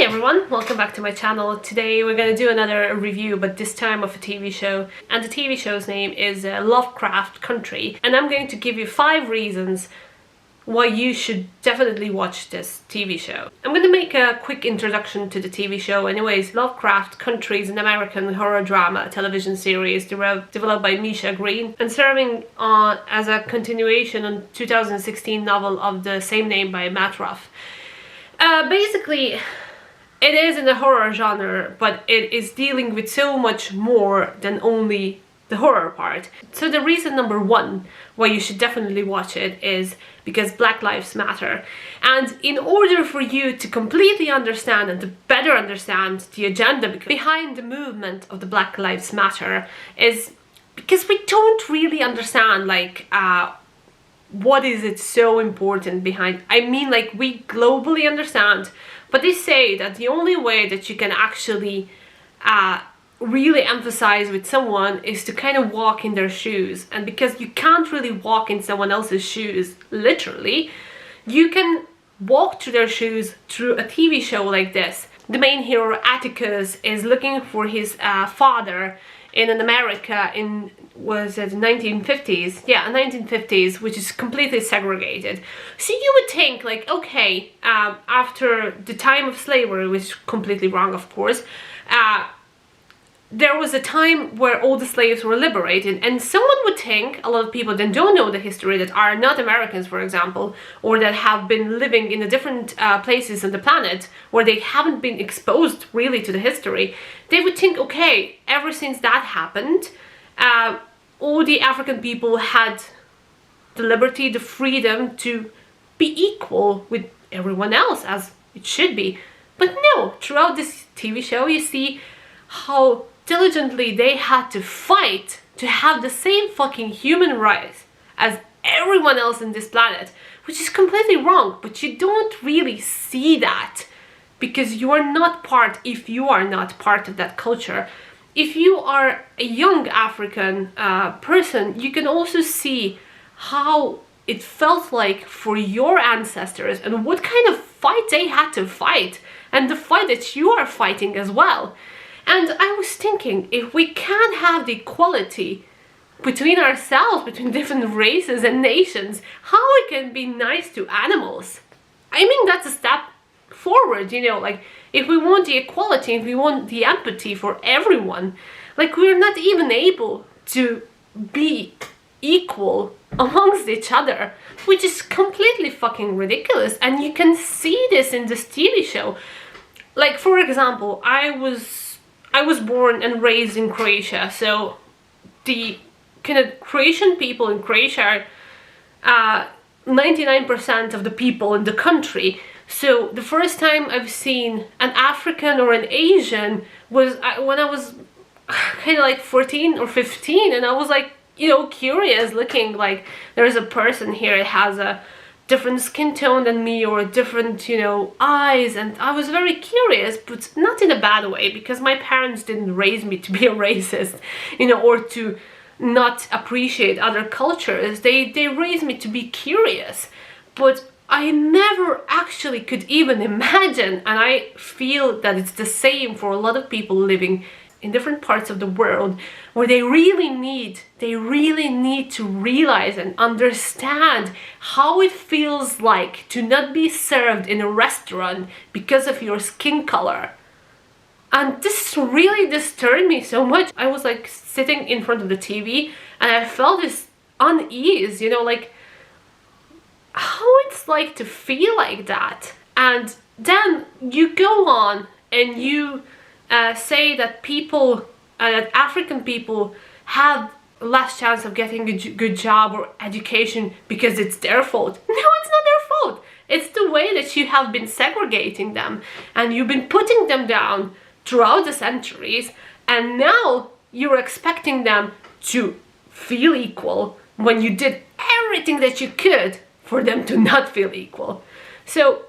Hi everyone, welcome back to my channel. Today we're gonna do another review, but this time of a TV show. And the TV show's name is Lovecraft Country. And I'm going to give you 5 reasons why you should definitely watch this TV show. I'm gonna make a quick introduction to the TV show. Anyways, Lovecraft Country is an American horror drama television series developed by Misha Green and serving on as a continuation on 2016 novel of the same name by Matt Ruff. Basically, it is in the horror genre, but it is dealing with so much more than only the horror part. So the reason number 1 why you should definitely watch it is because Black Lives Matter. And in order for you to completely understand and to better understand the agenda behind the movement of the Black Lives Matter is because we don't really understand what is it so important behind. I mean, like, we globally understand, but they say that the only way that you can actually really emphasize with someone is to kind of walk in their shoes. And because you can't really walk in someone else's shoes, literally, you can walk through their shoes through a TV show like this. The main hero, Atticus, is looking for his father in America in, was it 1950s? Yeah, 1950s, which is completely segregated. So you would think, like, okay, after the time of slavery, which is completely wrong, of course, there was a time where all the slaves were liberated, and someone would think, a lot of people that don't know the history, that are not Americans, for example, or that have been living in the different places on the planet where they haven't been exposed really to the history, they would think, okay, ever since that happened, all the African people had the liberty, the freedom to be equal with everyone else, as it should be. But no, throughout this TV show you see how diligently they had to fight to have the same fucking human rights as everyone else in this planet, which is completely wrong. But you don't really see that because you are not part, if you are not part of that culture. If you are a young African person, you can also see how it felt like for your ancestors and what kind of fight they had to fight, and the fight that you are fighting as well. And I was thinking, if we can't have the equality between ourselves, between different races and nations, how it can be nice to animals? I mean, that's a step forward, you know, like, if we want the equality, if we want the empathy for everyone, like, we're not even able to be equal amongst each other, which is completely fucking ridiculous. And you can see this in this TV show. Like, for example, I was born and raised in Croatia, so the kind of Croatian people in Croatia are 99% of the people in the country. So the first time I've seen an African or an Asian was when I was kind of like 14 or 15, and I was like, you know, curious, looking like there's a person here that has a different skin tone than me, or different, you know, eyes, and I was very curious, but not in a bad way, because my parents didn't raise me to be a racist, you know, or to not appreciate other cultures. They raised me to be curious, but I never actually could even imagine, and I feel that it's the same for a lot of people living in different parts of the world, where they really need to realize and understand how it feels like to not be served in a restaurant because of your skin color. And this really disturbed me so much. I was like sitting in front of the TV and I felt this unease, you know, like how it's like to feel like that. And then you go on and you say that people, that African people have less chance of getting a good job or education because it's their fault. No, it's not their fault. It's the way that you have been segregating them, and you've been putting them down throughout the centuries, and now you're expecting them to feel equal when you did everything that you could for them to not feel equal. So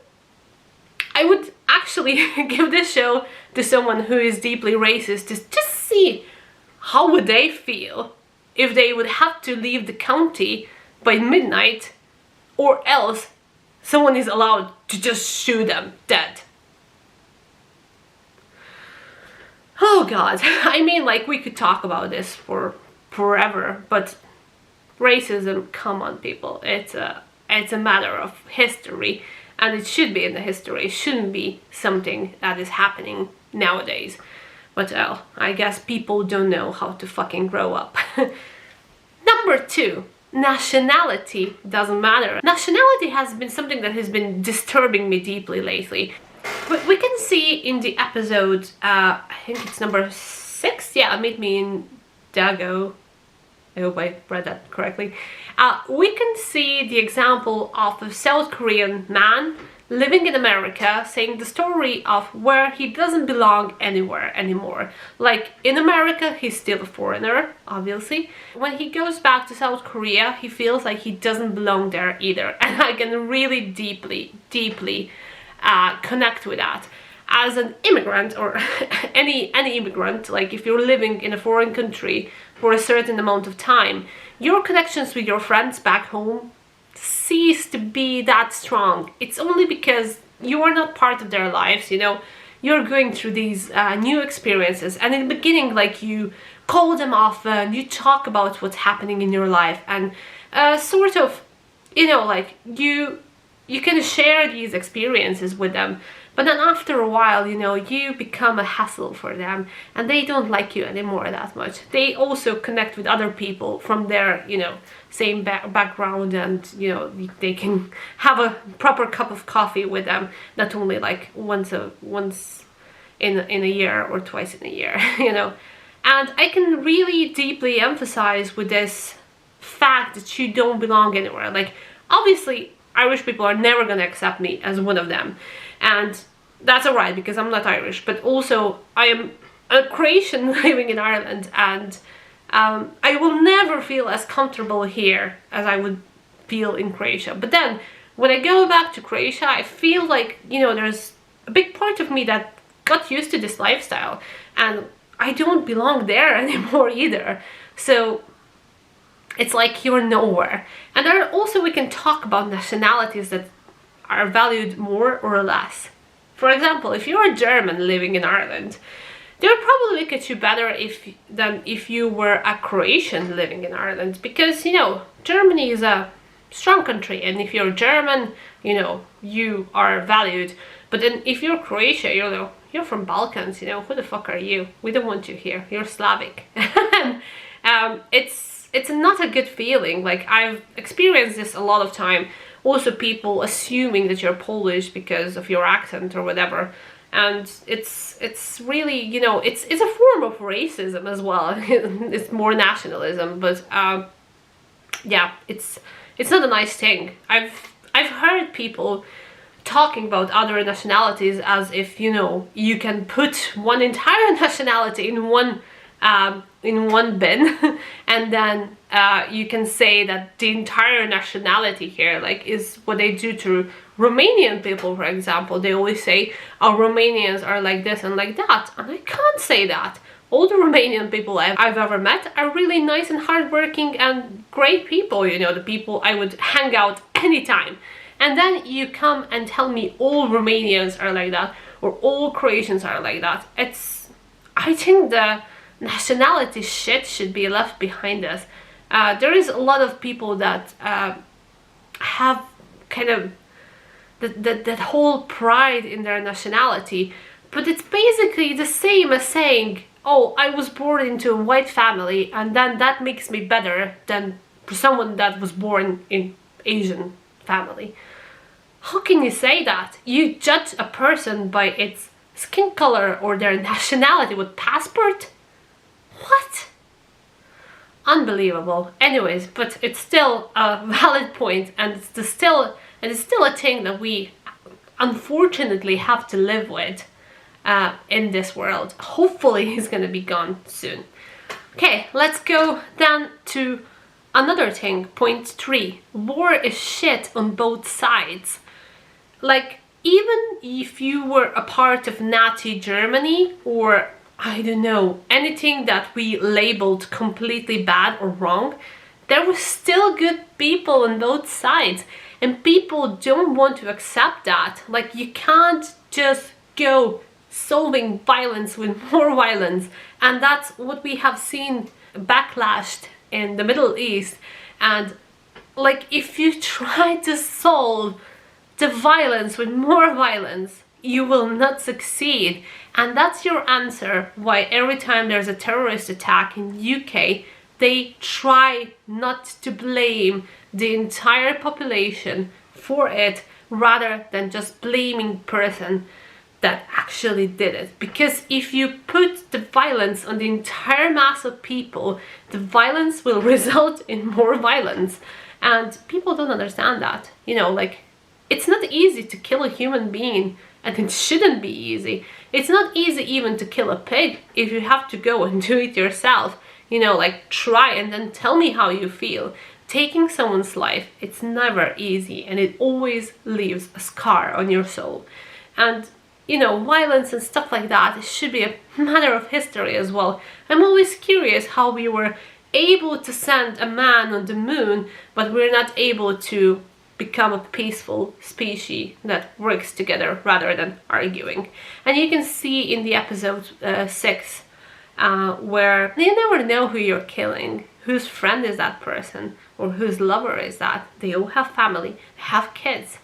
I would actually give this show to someone who is deeply racist to just see how would they feel if they would have to leave the county by midnight, or else someone is allowed to just shoot them dead. oh god, I mean, like, we could talk about this for forever, but racism, come on people, it's a matter of history, and it should be in the history. It shouldn't be something that is happening nowadays. But I guess people don't know how to fucking grow up. Number 2, nationality doesn't matter. Nationality has been something that has been disturbing me deeply lately. But we can see in the episode, I think it's number 6, yeah, Meet Me in Dago. I hope I read that correctly. We can see the example of a South Korean man living in America, saying the story of where he doesn't belong anywhere anymore. Like, in America, he's still a foreigner, obviously. When he goes back to South Korea, he feels like he doesn't belong there either. And I can really deeply connect with that. As an immigrant, or any immigrant, like if you're living in a foreign country for a certain amount of time, your connections with your friends back home cease to be that strong. It's only because you are not part of their lives, you know. You're going through these new experiences, and in the beginning, like, you call them often, you talk about what's happening in your life, and sort of, you know, like, you can share these experiences with them. But then after a while, you know, you become a hassle for them, and they don't like you anymore that much. They also connect with other people from their, you know, same background, and, you know, they can have a proper cup of coffee with them, not only like once in a year or twice in a year, you know. And I can really deeply emphasize with this fact that you don't belong anywhere. Like, obviously, Irish people are never gonna accept me as one of them. And that's alright, because I'm not Irish, but also I am a Croatian living in Ireland, and I will never feel as comfortable here as I would feel in Croatia. But then, when I go back to Croatia, I feel like, you know, there's a big part of me that got used to this lifestyle, and I don't belong there anymore either. So it's like you're nowhere. And there also, we can talk about nationalities that are valued more or less. For example, if you're a German living in Ireland, they would probably look at you better than if you were a Croatian living in Ireland, because, you know, Germany is a strong country, and if you're German, you know, you are valued. But then if you're Croatia, you know, you're from Balkans, you know, who the fuck are you? We don't want you here. You're Slavic. It's not a good feeling. Like, I've experienced this a lot of time. Also, people assuming that you're Polish because of your accent or whatever, and it's really, you know, it's a form of racism as well. It's more nationalism, but yeah, it's not a nice thing. I've heard people talking about other nationalities as if, you know, you can put one entire nationality in one bin, and then you can say that the entire nationality here, like, is what they do to Romanian people, for example. They always say, oh, Romanians are like this and like that, and I can't say that. All the Romanian people I've ever met are really nice and hardworking and great people, you know, the people I would hang out anytime. And then you come and tell me all Romanians are like that, or all Croatians are like that. I think the nationality shit should be left behind us. There is a lot of people that have kind of that whole pride in their nationality, but it's basically the same as saying, oh, I was born into a white family, and then that makes me better than someone that was born in Asian family. How can you say that? You judge a person by its skin color or their nationality with passport? What? Unbelievable. Anyways, but it's still a valid point, and it's still a thing that we unfortunately have to live with in this world. Hopefully it's gonna be gone soon. Okay, let's go then to another thing. Point 3. War is shit on both sides. Like, even if you were a part of Nazi Germany, or I don't know, anything that we labeled completely bad or wrong, there were still good people on both sides, and people don't want to accept that. Like, you can't just go solving violence with more violence. And that's what we have seen backlashed in the Middle East. And like, if you try to solve the violence with more violence, you will not succeed. And that's your answer why every time there's a terrorist attack in UK, they try not to blame the entire population for it, rather than just blaming person that actually did it. Because if you put the violence on the entire mass of people, the violence will result in more violence. And people don't understand that. You know, like, it's not easy to kill a human being, and it shouldn't be easy. It's not easy even to kill a pig if you have to go and do it yourself. You know, like, try and then tell me how you feel. Taking someone's life, it's never easy, and it always leaves a scar on your soul. And, you know, violence and stuff like that, it should be a matter of history as well. I'm always curious how we were able to send a man on the moon, but we're not able to become a peaceful species that works together rather than arguing. And you can see in the episode 6 where you never know who you're killing, whose friend is that person, or whose lover is that. They all have family, have kids.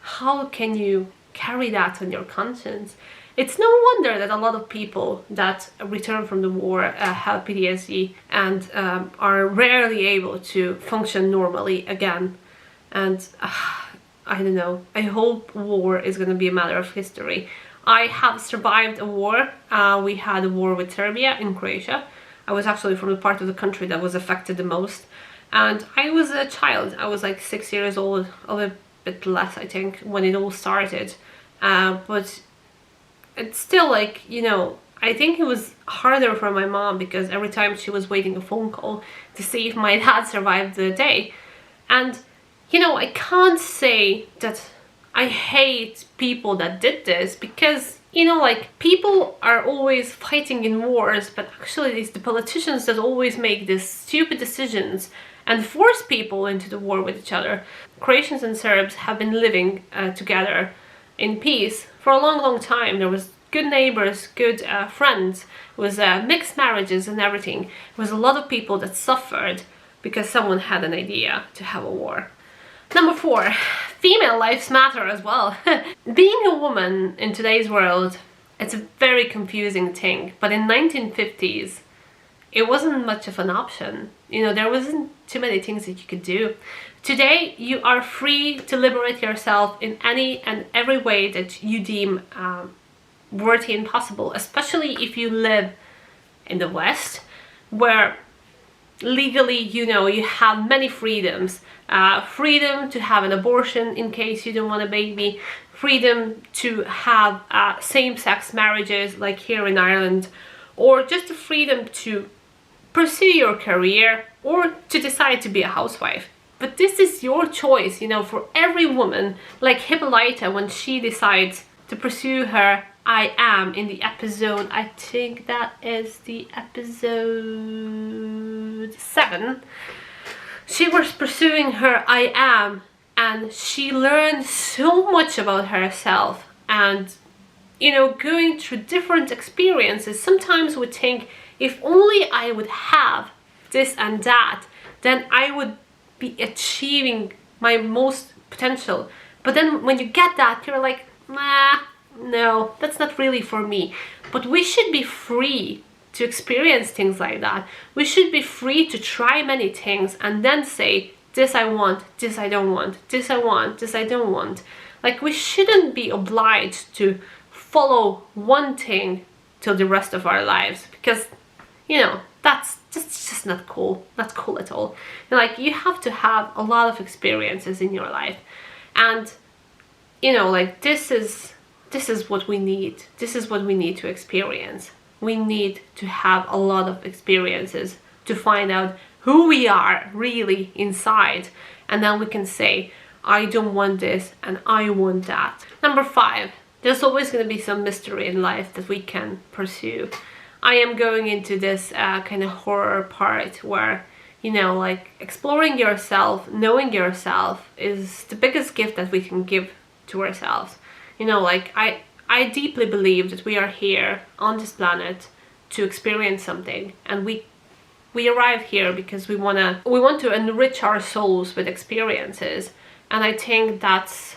How can you carry that on your conscience? It's no wonder that a lot of people that return from the war have PTSD and are rarely able to function normally again. And I don't know, I hope war is going to be a matter of history. I have survived a war. We had a war with Serbia in Croatia. I was actually from the part of the country that was affected the most. And I was a child. I was like 6 years old, a little bit less, I think, when it all started. But it's still like, you know, I think it was harder for my mom because every time she was waiting a phone call to see if my dad survived the day. And, you know, I can't say that I hate people that did this because, you know, like, people are always fighting in wars, but actually it's the politicians that always make these stupid decisions and force people into the war with each other. Croatians and Serbs have been living together in peace for a long, long time. There was good neighbors, good friends. It was mixed marriages and everything. There was a lot of people that suffered because someone had an idea to have a war. Number 4, female lives matter as well. Being a woman in today's world, it's a very confusing thing. But in 1950s, it wasn't much of an option. You know, there wasn't too many things that you could do. Today, you are free to liberate yourself in any and every way that you deem worthy and possible, especially if you live in the West, where legally, you know, you have many freedoms. Freedom to have an abortion in case you don't want a baby, freedom to have same-sex marriages like here in Ireland, or just the freedom to pursue your career or to decide to be a housewife. But this is your choice, you know, for every woman, like Hippolyta when she decides to pursue her I am in the episode, I think that is the episode 7. She was pursuing her I am, and she learned so much about herself. And, you know, going through different experiences, sometimes we think, if only I would have this and that, then I would be achieving my most potential. But then when you get that, you're like, nah, no, that's not really for me. But we should be free to experience things like that. We should be free to try many things and then say, this I want, this I don't want, this I want, this I don't want. Like, we shouldn't be obliged to follow one thing till the rest of our lives, because, you know, that's just not cool. Not cool at all. Like, you have to have a lot of experiences in your life. And, you know, like, this is what we need. This is what we need to experience. We need to have a lot of experiences to find out who we are really inside. And then we can say, I don't want this and I want that. Number 5, there's always going to be some mystery in life that we can pursue. I am going into this kind of horror part where, you know, like, exploring yourself, knowing yourself is the biggest gift that we can give to ourselves. You know, like, I deeply believe that we are here on this planet to experience something, and we arrive here because we want to enrich our souls with experiences. And I think that's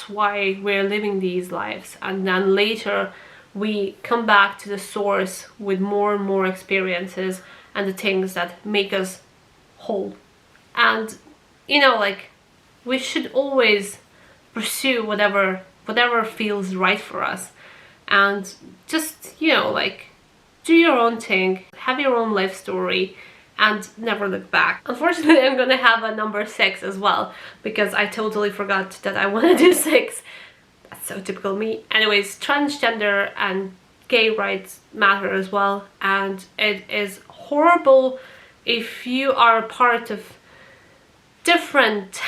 why we're living these lives, and then later we come back to the source with more and more experiences and the things that make us whole. And you know, like, we should always pursue whatever feels right for us, and just, you know, like, do your own thing, have your own life story, and never look back. Unfortunately, I'm gonna have a number 6 as well, because I totally forgot that I want to do 6. That's so typical me. Anyways, transgender and gay rights matter as well, and it is horrible if you are part of different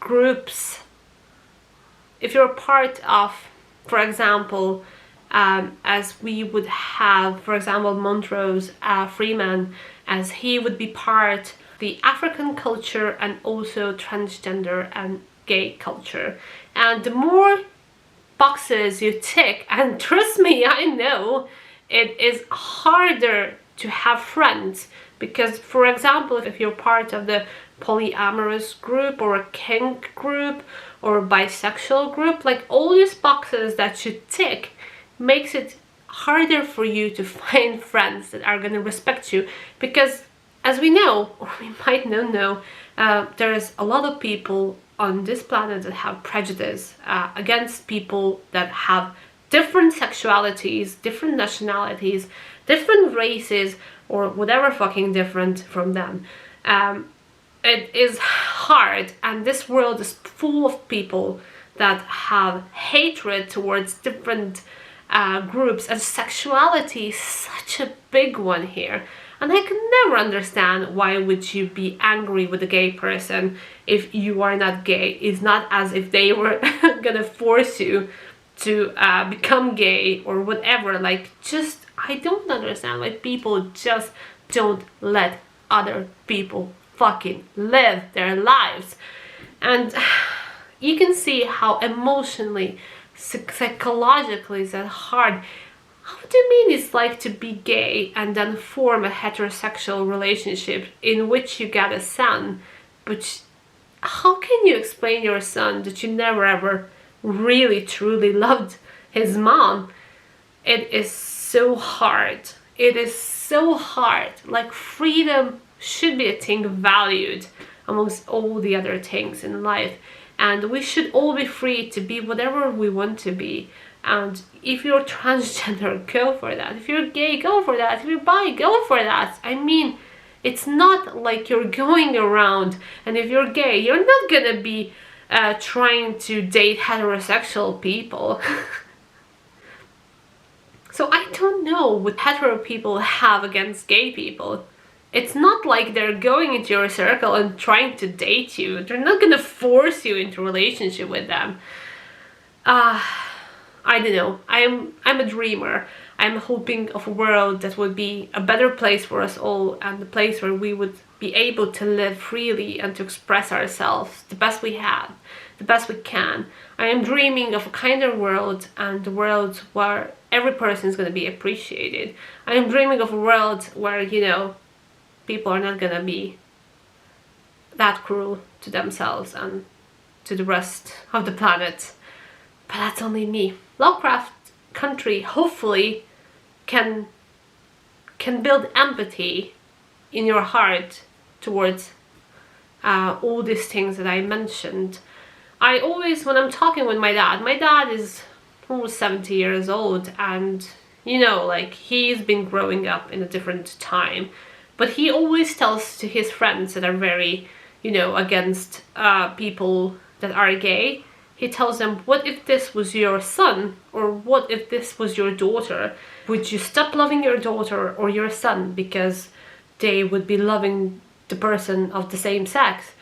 groups. If you're part of, for example, as we would have, for example, Montrose Freeman, as he would be part of the African culture and also transgender and gay culture. And the more boxes you tick, and trust me, I know, it is harder to have friends. Because, for example, if you're part of the polyamorous group or a kink group or a bisexual group, like, all these boxes that you tick makes it harder for you to find friends that are going to respect you. Because, as we know, or we might not know, there's a lot of people on this planet that have prejudice against people that have different sexualities, different nationalities, different races, or whatever fucking different from them. It is hard, and this world is full of people that have hatred towards different groups, and sexuality is such a big one here. And I can never understand, why would you be angry with a gay person if you are not gay? It's not as if they were gonna force you to become gay or whatever. Like, just, I don't understand why people just don't let other people fucking live their lives. And you can see how emotionally, psychologically is that hard. How do you mean it's like to be gay and then form a heterosexual relationship in which you get a son, but how can you explain your son that you never ever really truly loved his mom? It is so hard. It is so hard. Like, freedom should be a thing valued amongst all the other things in life, and we should all be free to be whatever we want to be. And if you're transgender, go for that. If you're gay, go for that. If you're bi, go for that. I mean, it's not like you're going around, and if you're gay, you're not gonna be trying to date heterosexual people. So I don't know what hetero people have against gay people. It's not like they're going into your circle and trying to date you. They're not gonna force you into a relationship with them. I don't know. I'm a dreamer. I'm hoping of a world that would be a better place for us all, and a place where we would be able to live freely and to express ourselves the best we have, the best we can. I am dreaming of a kinder world, and a world where every person is going to be appreciated. I am dreaming of a world where, you know, people are not going to be that cruel to themselves and to the rest of the planet. But that's only me. Lovecraft Country hopefully can build empathy in your heart towards all these things that I mentioned. I always, when I'm talking with my dad is almost 70 years old, and you know, like, he's been growing up in a different time, but he always tells to his friends that are very, you know, against people that are gay, he tells them, what if this was your son, or what if this was your daughter? Would you stop loving your daughter or your son because they would be loving the person of the same sex?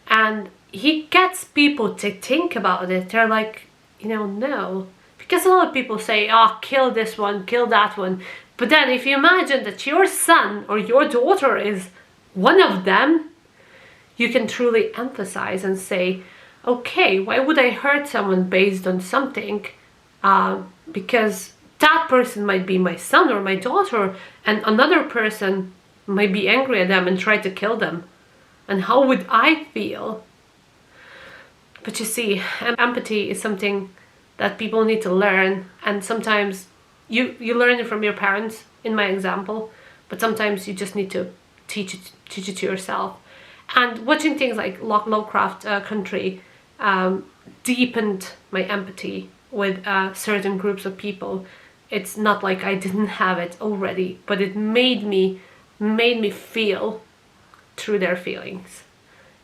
And he gets people to think about it. They're like, you know, no. Because a lot of people say, oh, kill this one, kill that one. But then if you imagine that your son or your daughter is one of them, you can truly empathize and say, okay, why would I hurt someone based on something because that person might be my son or my daughter, and another person might be angry at them and try to kill them. And how would I feel? But you see, empathy is something that people need to learn, and sometimes you learn it from your parents, in my example, but sometimes you just need to teach it to yourself. And watching things like Lovecraft Country deepened my empathy with certain groups of people. It's not like I didn't have it already, but it made me feel through their feelings,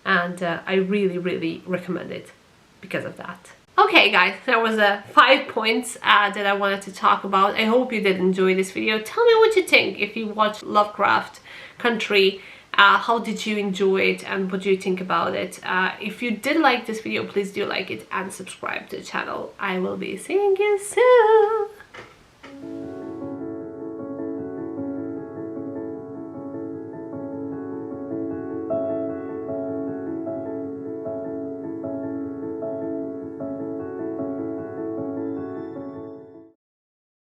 and I really recommend it because of that. Okay guys, that was 5 points that I wanted to talk about. I hope you did enjoy this video. Tell me what you think if you watched Lovecraft Country. How did you enjoy it, and what do you think about it? If you did like this video, please do like it and subscribe to the channel. I will be seeing you soon.